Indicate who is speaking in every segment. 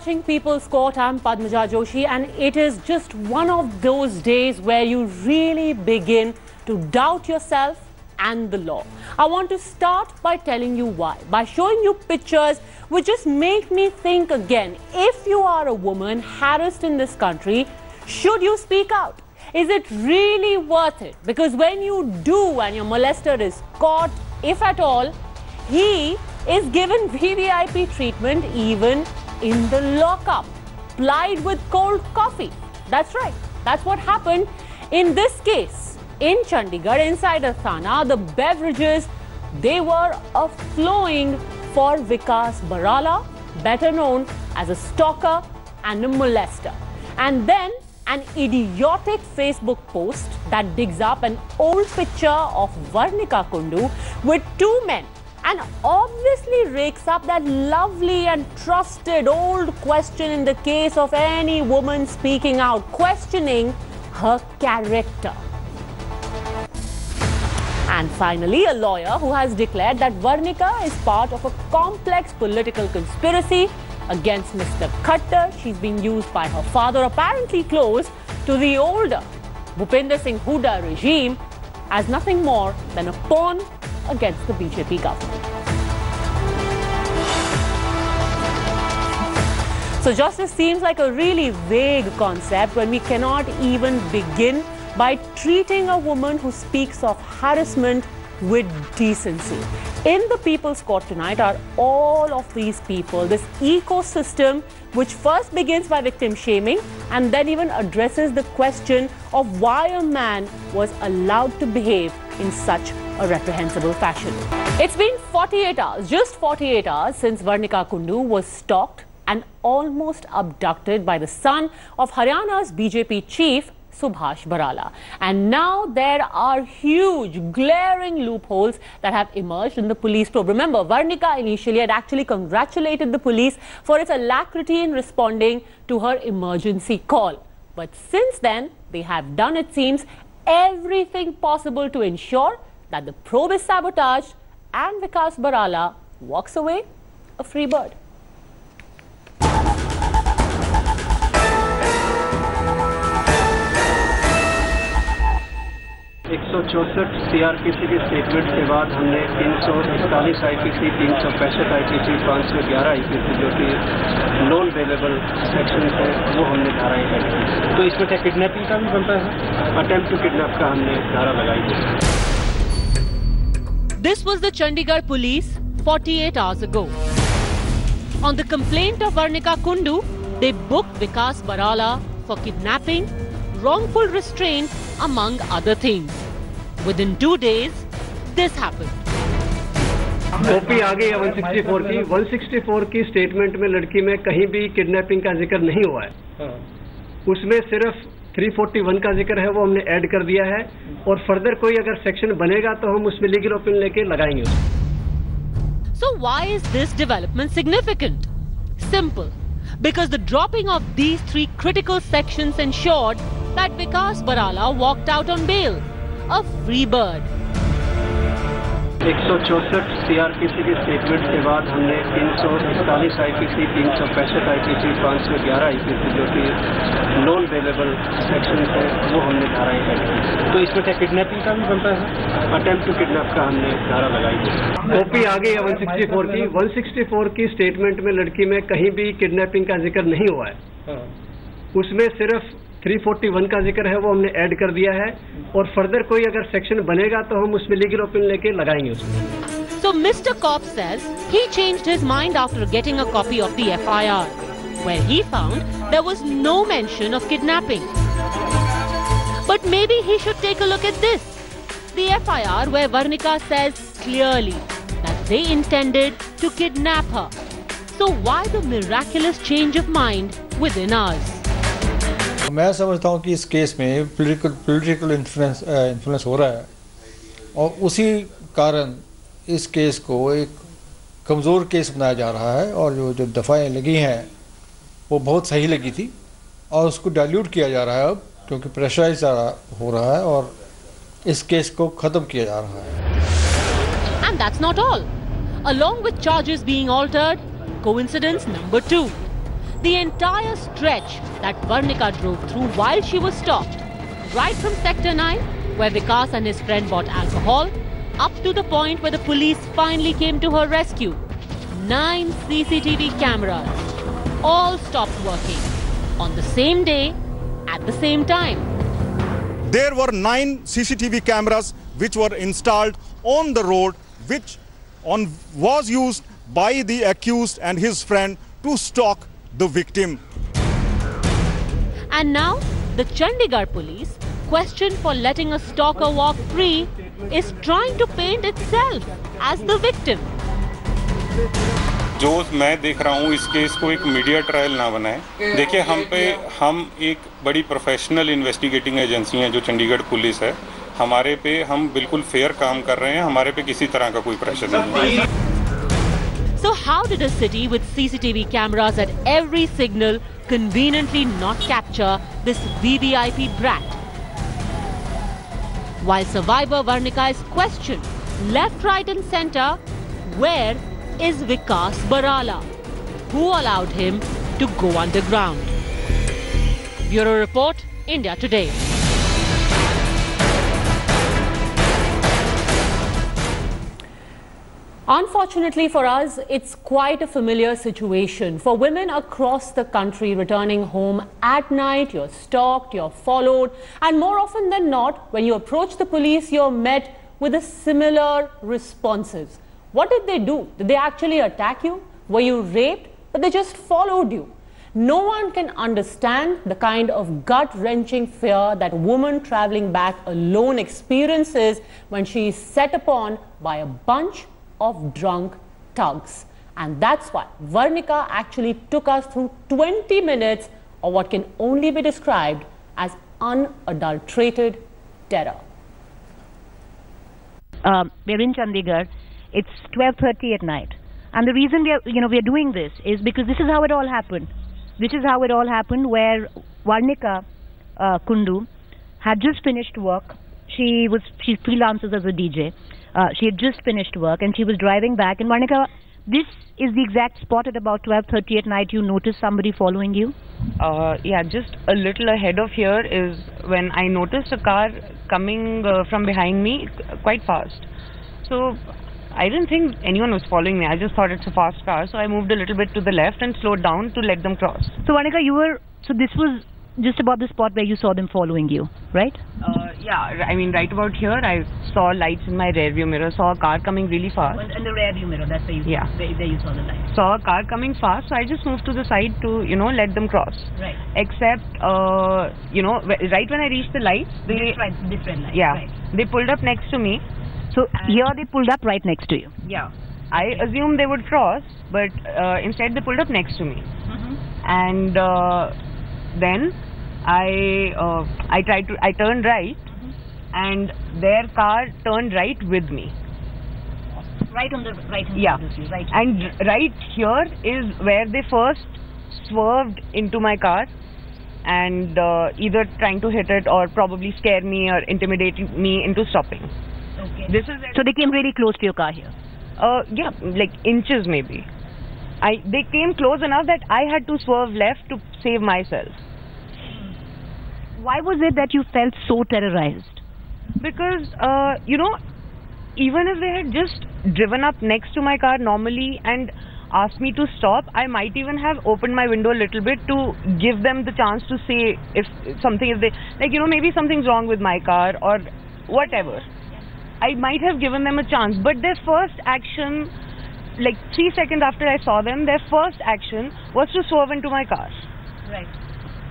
Speaker 1: watching People's Court. I'm Padmaja Joshi, and it is just one of those days where you really begin to doubt yourself and the law. I want to start by telling you why, by showing you pictures which just make me think again. If you are a woman harassed in this country, should you speak out? Is it really worth it? Because when you do and your molester is caught, if at all, he is given VVIP treatment even in the lockup, plied with cold coffee. That's right. That's what happened in this case. In Chandigarh, inside a thana, the beverages, they were flowing for Vikas Barala, better known as a stalker and a molester. And then an idiotic Facebook post that digs up an old picture of Varnika Kundu with two men and obviously rakes up that lovely and trusted old question in the case of any woman speaking out, questioning her character. And finally, a lawyer who has declared that Varnika is part of a complex political conspiracy against Mr. Khattar. She's being used by her father, apparently close to the older Bhupinder Singh Hooda regime, as nothing more than a pawn against the BJP government. So justice seems like a really vague concept when we cannot even begin by treating a woman who speaks of harassment with decency. In the People's Court tonight are all of these people, this ecosystem which first begins by victim shaming and then even addresses the question of why a man was allowed to behave in such a reprehensible fashion. It's been 48 hours, just 48 hours since Varnika Kundu was stalked and almost abducted by the son of Haryana's BJP chief, Subhash Barala. And now there are huge, glaring loopholes that have emerged in the police probe. Remember, Varnika initially had actually congratulated the police for its alacrity in responding to her emergency call. But since then, they have done, it seems, everything possible to ensure that the probe is sabotaged and Vikas Barala walks away a free bird.
Speaker 2: 164 CrPC के statement के बाद हमने 341 IPC, 365 IPC, 511 IPC जो कि non available section है वो हमने धाराएं ऐड की। तो इसमें क्या किडनैपिंग का भी बनता है? अटेम्प्ट टू किडनैप का हमने धारा लगाई है।
Speaker 1: This was the Chandigarh police 48 hours ago. On the complaint of Varnika Kundu, they booked Vikas Barala for kidnapping, wrongful restraint, among other things. Within 2 days, this happened.
Speaker 2: Copy आ गई है 164 की। 164 की statement में लड़की में कहीं भी किडनैपिंग का जिक्र नहीं हुआ है। उसमें सिर्फ 341 का जिक्र है, वो हमने ऐड कर दिया है और फर्दर कोई अगर सेक्शन बनेगा तो हम उसमें लीगल ओपिनियन लेके लगाएंगे उसको।
Speaker 1: So why is this development significant? Simple. Because the dropping of these three critical sections ensured that Vikas Barala walked out on bail, a free bird.
Speaker 2: 164 CrPC के स्टेटमेंट के बाद हमने 341 आईपीसी, 365 आईपीसी, 511 आईपीसी जो कि non available section है वो हमने धाराएं ऐड की। तो इसमें क्या किडनैपिंग का भी बनता है? अटेम्प्ट टू किडनैप का हमने धारा लगाई है। कॉपी आ गई है 164 की। 164 की स्टेटमेंट में लड़की में कहीं भी किडनैपिंग का जिक्र नहीं हुआ है। उसमें सिर्फ 341 का जिक्र है, वो हमने ऐड कर दिया है और फर्दर कोई अगर सेक्शन बनेगा तो हम उसमें लीगल ओपिनियन लेके लगाएंगे उसको।
Speaker 1: So Mr. Kopp says he changed his mind after getting a copy of the FIR, where he found there was no mention of kidnapping. But maybe he should take a look at this. The FIR where Varnika says clearly that they intended to kidnap her. So why the miraculous change of mind within us?
Speaker 3: मैं समझता हूँ कि इस case में political influence हो रहा है और उसी कारण इस केस को एक कमज़ोर केस बनाया जा रहा है और जो दफ़ाएं लगी हैं वो बहुत सही लगी थी और उसको डाइल्यूट किया जा रहा है अब, क्योंकि प्रेशराइज हो रहा है और इस केस को ख़त्म किया जा रहा है।
Speaker 1: And that's not all. Along with charges being altered, coincidence number 2. The entire stretch that Varnika drove through while she was stopped, right from Sector 9, where Vikas and his friend bought alcohol, up to the point where the police finally came to her rescue. 9 CCTV cameras all stopped working on the same day at the same time.
Speaker 4: There were 9 CCTV cameras which were installed on the road, which was used by the accused and his friend to stalk the victim.
Speaker 1: And now, the Chandigarh police, questioned for letting a stalker walk free, is trying to paint itself as the victim.
Speaker 5: जो मैं देख रहा हूँ इस case को एक media trial ना बनाए। देखिए हम एक बड़ी प्रोफेशनल इन्वेस्टिगेटिंग एजेंसी है जो चंडीगढ़ पुलिस है। हमारे पे हम बिल्कुल फेयर काम कर रहे हैं, हमारे पे किसी तरह का कोई प्रेशर नहीं है।
Speaker 1: So how did a city with CCTV cameras at every signal conveniently not capture this VVIP brat? While survivor Varnika is questioned left, right and centre, where is Vikas Barala? Who allowed him to go underground? Bureau Report, India Today. Unfortunately for us, it's quite a familiar situation. For women across the country returning home at night, you're stalked, you're followed, and more often than not, when you approach the police, you're met with a similar responses. What did they do? Did they actually attack you? Were you raped? But they just followed you. No one can understand the kind of gut-wrenching fear that a woman traveling back alone experiences when she is set upon by a bunch of drunk thugs. And that's why Varnika actually took us through 20 minutes of what can only be described as unadulterated terror.
Speaker 6: We're in Chandigarh. It's 12:30 at night, and the reason we are doing this is because this is how it all happened. This is how it all happened, where Varnika Kundu had just finished work. She freelances as a DJ. She had just finished work and she was driving back. And Varnika, this is the exact spot at about 12:30 at night. You notice somebody following you?
Speaker 7: Yeah, just a little ahead of here is when I noticed a car coming from behind me quite fast. So I didn't think anyone was following me. I just thought it's a fast car. So I moved a little bit to the left and slowed down to let them cross.
Speaker 6: So Varnika, so this was just about the spot where you saw them following you, right?
Speaker 7: Yeah, I mean, right about here, I saw lights in my rear view mirror, saw a car coming really fast.
Speaker 6: In the rear view mirror, that's where you saw the lights.
Speaker 7: Saw a car coming fast, so I just moved to the side to, let them cross.
Speaker 6: Right.
Speaker 7: Except, right when I reached the lights,
Speaker 6: this red light.
Speaker 7: Yeah,
Speaker 6: right.
Speaker 7: They pulled up next to me.
Speaker 6: So here they pulled up right next to you?
Speaker 7: Yeah. I assumed they would cross, but instead they pulled up next to me. And then I turned right, and their car turned right with me.
Speaker 6: Right on the right hand
Speaker 7: yeah.
Speaker 6: side. Right.
Speaker 7: And right here is where they first swerved into my car and either trying to hit it or probably scare me or intimidate me into stopping.
Speaker 6: Okay. So they came really close to your car here?
Speaker 7: Yeah, like inches maybe. They came close enough that I had to swerve left to save myself.
Speaker 6: Why was it that you felt so terrorized?
Speaker 7: Because, even if they had just driven up next to my car normally and asked me to stop, I might even have opened my window a little bit to give them the chance to say maybe something's wrong with my car or whatever. I might have given them a chance, but their first action, like 3 seconds after I saw them, their first action was to swerve into my car.
Speaker 6: Right.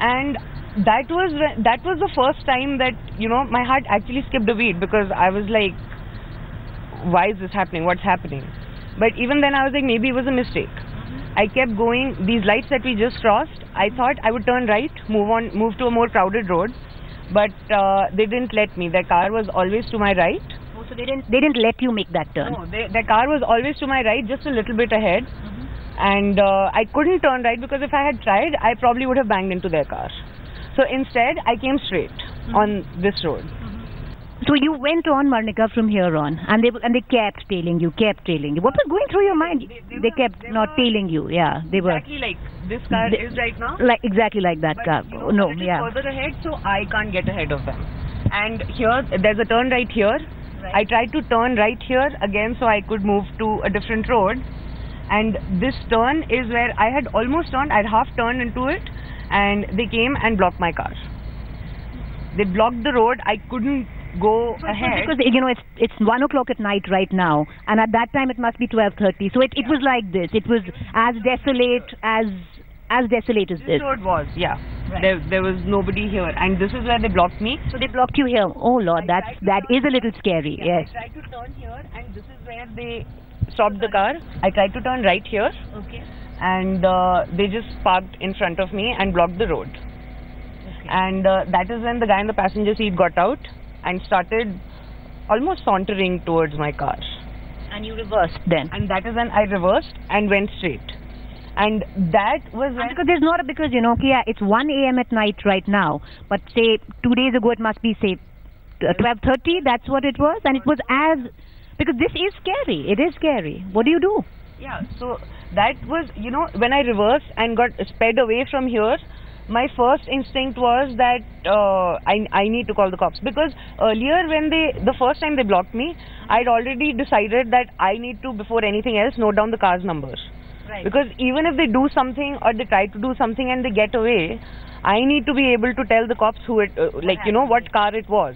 Speaker 7: And that was the first time that, my heart actually skipped a beat, because I was like, why is this happening? What's happening? But even then I was like, maybe it was a mistake. I kept going. These lights that we just crossed, I thought I would turn right, move to a more crowded road, but they didn't let me. Their car was always to my right.
Speaker 6: Oh, so they didn't let you make that turn?
Speaker 7: No, their car was always to my right, just a little bit ahead. And I couldn't turn right, because if I had tried, I probably would have banged into their car. So instead, I came straight on this road.
Speaker 6: So you went on, Varnika, from here on, and they kept tailing you. What was going through your mind? They kept not tailing you. Yeah, they were
Speaker 7: exactly like this car is right now.
Speaker 6: Like exactly like that car.
Speaker 7: You know,
Speaker 6: No,
Speaker 7: a little
Speaker 6: yeah.
Speaker 7: further ahead, so I can't get ahead of them. And here, there's a turn right here.
Speaker 6: Right.
Speaker 7: I tried to turn right here again, so I could move to a different road. And this turn is where I had almost turned. I'd half turned into it, and they came and blocked my car. They blocked the road. I couldn't go ahead
Speaker 6: because it's 1 o'clock at night right now, and at that time it must be 12:30. So it was like this. It was as desolate as desolate as this.
Speaker 7: Road was, yeah.
Speaker 6: Right.
Speaker 7: There was nobody here, and this is where they blocked me.
Speaker 6: So they blocked you here. Oh Lord, that is a little scary.
Speaker 7: Yeah,
Speaker 6: Yes.
Speaker 7: I tried to turn here, and this is where they stopped the car. I tried to turn right here,
Speaker 6: Okay.
Speaker 7: and they just parked in front of me and blocked the road.
Speaker 6: Okay.
Speaker 7: And that is when the guy in the passenger seat got out and started almost sauntering towards my car.
Speaker 6: And you reversed then.
Speaker 7: And that is when I reversed and went straight. And that was when...
Speaker 6: Because there's not because yeah, it's 1 a.m. at night right now, but say 2 days ago it must be say 12:30. That's what it was, and it was because this is scary. It is scary. What do you do?
Speaker 7: Yeah, so that was, when I reversed and got sped away from here, my first instinct was that I need to call the cops, because earlier when the first time they blocked me, I'd already decided that I need to, before anything else, note down the car's number.
Speaker 6: Right.
Speaker 7: Because even if they do something or they try to do something and they get away, I need to be able to tell the cops who it, what car it was.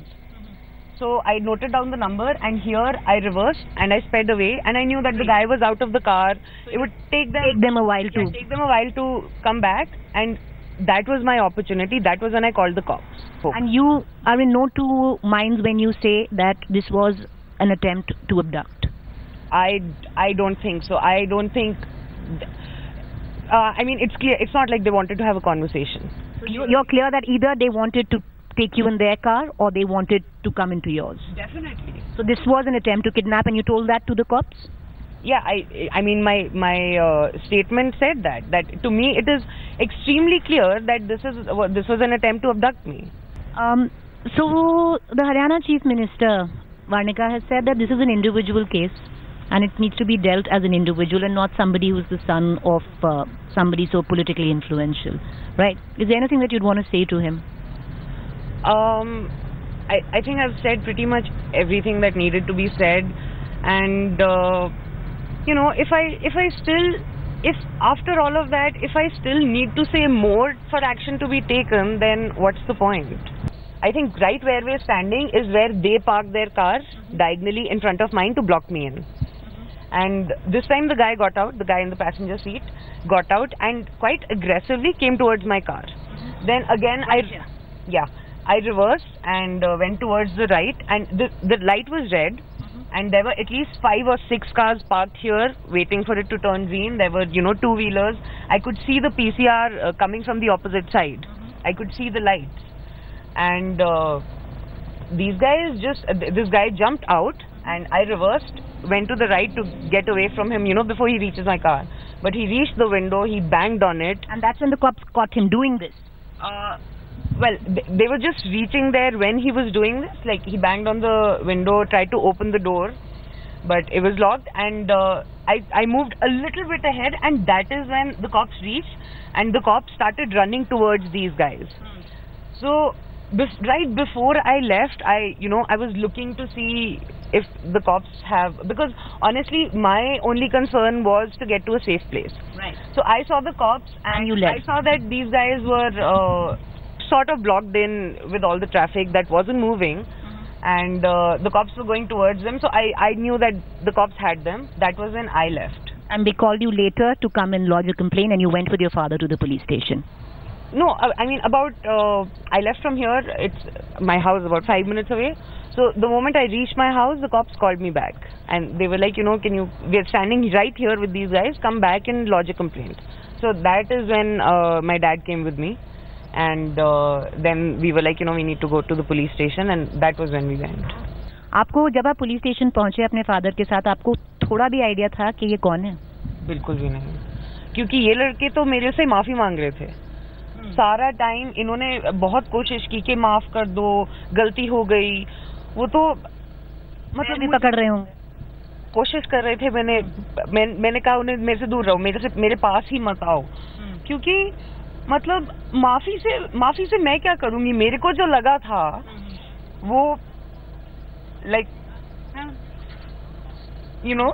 Speaker 7: So I noted down the number, and here I reversed and I sped away, and I knew that the guy was out of the car. It would take them
Speaker 6: a while to...
Speaker 7: take them a while to come back, and that was my opportunity. That was when I called the cops.
Speaker 6: And you are in no two minds when you say that this was an attempt to abduct?
Speaker 7: I don't think so. I don't think... I mean, it's clear. It's not like they wanted to have a conversation.
Speaker 6: So you're clear that either they wanted to take you in their car or they wanted to come into yours?
Speaker 7: Definitely.
Speaker 6: So this was an attempt to kidnap, and you told that to the cops?
Speaker 7: Yeah, I mean, my statement said that to me it is extremely clear that this was an attempt to abduct me.
Speaker 6: So the Haryana Chief Minister Varnika has said that this is an individual case, and it needs to be dealt as an individual and not somebody who's the son of somebody so politically influential, right? Is there anything that you'd want to say to him?
Speaker 7: I think I've said pretty much everything that needed to be said, and if after all of that, if I still need to say more for action to be taken, then what's the point? I think right where we're standing is where they parked their car diagonally in front of mine to block me in. And this time the guy got out, the guy in the passenger seat got out and quite aggressively came towards my car. Then again I reversed and went towards the right, and the light was red, and there were at least 5 or 6 cars parked here waiting for it to turn green. There were, two-wheelers. I could see the PCR coming from the opposite side. I could see the lights. And this guy jumped out, and I reversed, went to the right to get away from him, before he reaches my car. But he reached the window, he banged on it.
Speaker 6: And that's when the cops caught him doing this?
Speaker 7: Well, they were just reaching there when he was doing this. Like, he banged on the window, tried to open the door, but it was locked, and I moved a little bit ahead, and that is when the cops reached, and the cops started running towards these guys. So, right before I left, I was looking to see if the cops have, because honestly, my only concern was to get to a safe place.
Speaker 6: Right.
Speaker 7: So I saw the cops, and
Speaker 6: you left.
Speaker 7: I saw that these guys were sort of blocked in with all the traffic that wasn't moving, and the cops were going towards them. So I knew that the cops had them. That was when I left.
Speaker 6: And they called you later to come and lodge a complaint, and you went with your father to the police station?
Speaker 7: No, I mean, I left from here. My house about 5 minutes away. So the moment I reached my house, the cops called me back, and they were like, we're standing right here with these guys, come back and lodge a complaint. So that is when my dad came with me, and then we were like, we need to go to the police station, and that was when we went.
Speaker 6: आपको जब आप police station पहुंचे अपने father के साथ, आपको थोड़ा भी आइडिया था कि ये कौन है?
Speaker 7: बिल्कुल भी नहीं, क्योंकि ये लड़के तो मेरे से माफी मांग रहे थे. सारा टाइम इन्होंने बहुत कोशिश की कि माफ कर दो, गलती हो गई, वो तो मतलब
Speaker 6: भी पकड़ रहे होंगे,
Speaker 7: कोशिश कर रहे थे। मैंने कहा उन्हें मेरे से दूर रहो, मेरे पास ही मत आओ, क्योंकि मतलब माफी से मैं क्या करूंगी? मेरे को जो लगा था वो लाइक यू नो,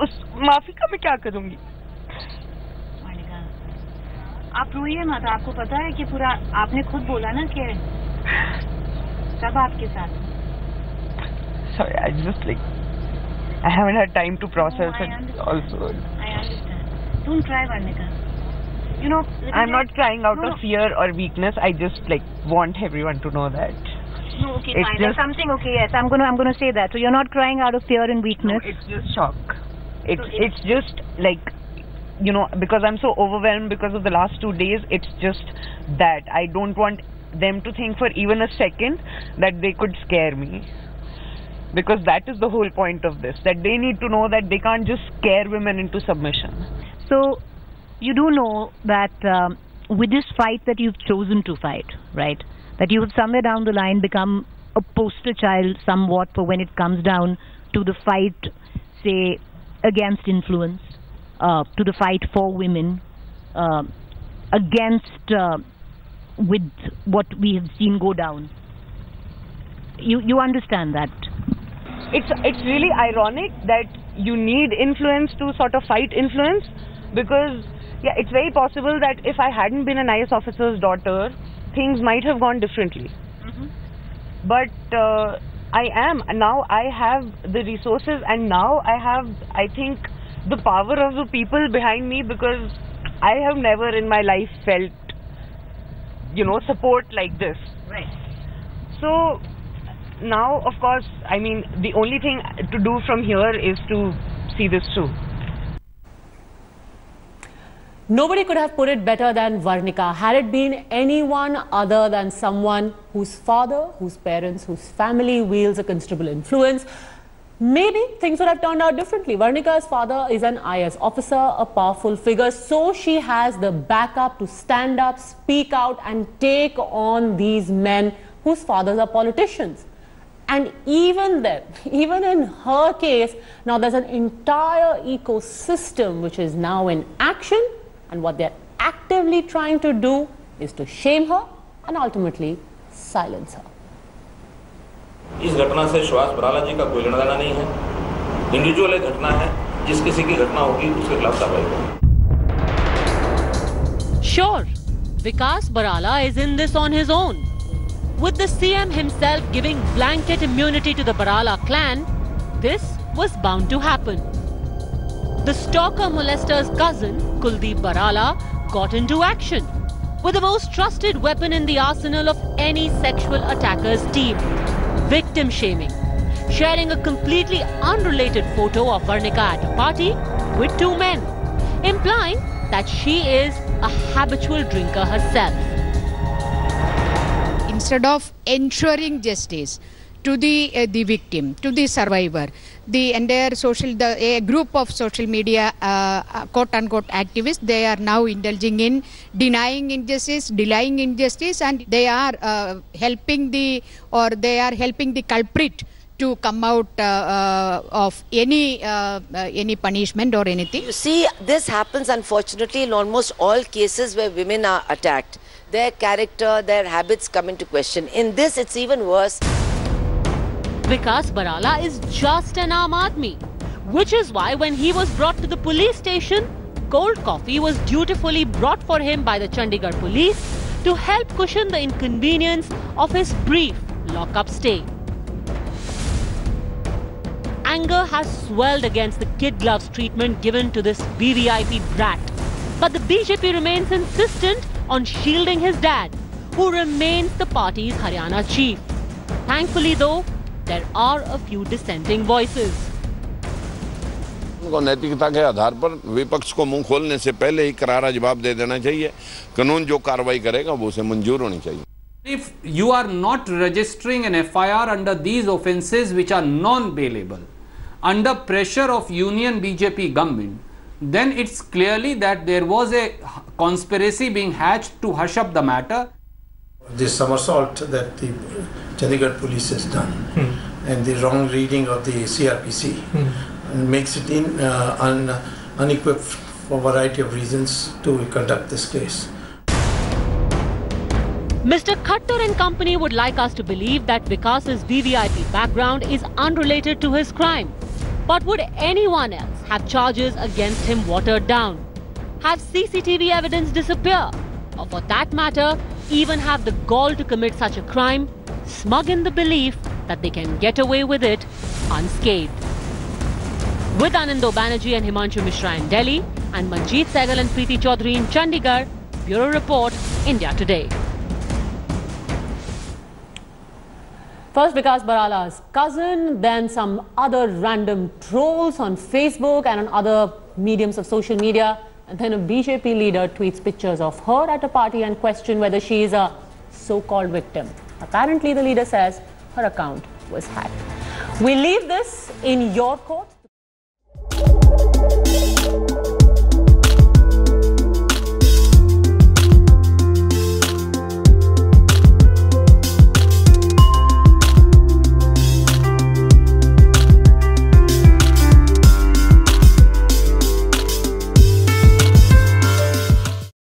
Speaker 7: उस माफी का मैं क्या करूंगी?
Speaker 6: आप रोइए मत, आपको पता है कि पूरा आपने खुद बोला ना कि सब आपके साथ।
Speaker 7: Sorry, I haven't had time to process it also.
Speaker 6: I understand. Don't try, Varnika. You know,
Speaker 7: I'm not crying out of fear or weakness. I just want everyone to know that.
Speaker 6: No, okay, fine. There's something, okay, yes. I'm gonna say that. So you're not crying out of fear and weakness.
Speaker 7: No, it's just shock. It's just you know, because I'm so overwhelmed because of the last 2 days. It's just that I don't want them to think for even a second that they could scare me. Because that is the whole point of this, that they need to know that they can't just scare women into submission.
Speaker 6: So, you do know that with this fight that you've chosen to fight, right, that you have somewhere down the line become a poster child somewhat for when it comes down to the fight, say, against influence, to the fight for women, against with what we have seen go down. You understand that?
Speaker 7: It's really ironic that you need influence to sort of fight influence, because yeah, it's very possible that if I hadn't been an IS officer's daughter, things might have gone differently. But I am. Now I have the resources, and now I have, I think, the power of the people behind me, because I have never in my life felt, you know, support like this.
Speaker 6: Right.
Speaker 7: So now, of course, I mean, the only thing to do from here is to see this through.
Speaker 1: Nobody could have put it better than Varnika. Had it been anyone other than someone whose father, whose parents, whose family wields a considerable influence, maybe things would have turned out differently. Varnika's father is an IS officer, a powerful figure, so she has the backup to stand up, speak out and take on these men whose fathers are politicians. And even then, even in her case, now there's an entire ecosystem which is now in action, and what they're actively trying to do is to shame her and ultimately silence her.
Speaker 8: इस घटना से सुहास बराला जी का कोई लेना देना नहीं है। Individual एक घटना है, जिस किसी की घटना होगी उसके खिलाफ कार्रवाई होगी।
Speaker 1: Sure, Vikas Barala is in this on his own. With the CM himself giving blanket immunity to the Barala clan, this was bound to happen. The stalker molester's cousin, Kuldeep Barala, got into action with the most trusted weapon in the arsenal of any sexual attacker's team: victim shaming, sharing a completely unrelated photo of Varnika at a party with two men, implying that she is a habitual drinker herself.
Speaker 9: Instead of ensuring justice to the victim, to the survivor, the entire a group of social media quote-unquote activists, they are now indulging in denying injustice, delaying injustice, and they are helping the culprit to come out of any punishment or anything.
Speaker 10: You see, this happens unfortunately in almost all cases where women are attacked. Their character, their habits come into question. In this, it's even worse.
Speaker 1: Vikas Barala is just an Aam Aadmi, which is why when he was brought to the police station, cold coffee was dutifully brought for him by the Chandigarh police to help cushion the inconvenience of his brief lock-up stay. Anger has swelled against the kid gloves treatment given to this VVIP brat. But the BJP remains insistent on shielding his dad, who remains the party's Haryana chief. Thankfully though, there are a few dissenting voices.
Speaker 11: उनको नैतिकता के आधार पर विपक्ष को मुंह खोलने से पहले ही करारा जवाब दे देना चाहिए। कानून जो कार्रवाई करेगा वो उसे मंजूर होनी चाहिए।
Speaker 12: If you are not registering an FIR under these offences which are non-bailable, under pressure of Union BJP government, then it's clearly that there was a conspiracy being hatched to hush up the matter.
Speaker 13: This somersault that the Chandigarh police has done and the wrong reading of the CRPC makes it unequipped for a variety of reasons to conduct this case.
Speaker 1: Mr. Khattar and company would like us to believe that Vikas's VVIP background is unrelated to his crime. But would anyone else have charges against him watered down? Have CCTV evidence disappear? Or for that matter, even have the gall to commit such a crime, smug in the belief that they can get away with it unscathed? With Anando Banerjee and Himanshu Mishra in Delhi and Manjeet Sehgal and Preeti Chaudhary in Chandigarh, Bureau Report, India Today. First Vikas Barala's cousin, then some other random trolls on Facebook and on other mediums of social media, and then a BJP leader tweets pictures of her at a party and question whether she is a so-called victim. Apparently, the leader says her account was hacked. We leave this in your court.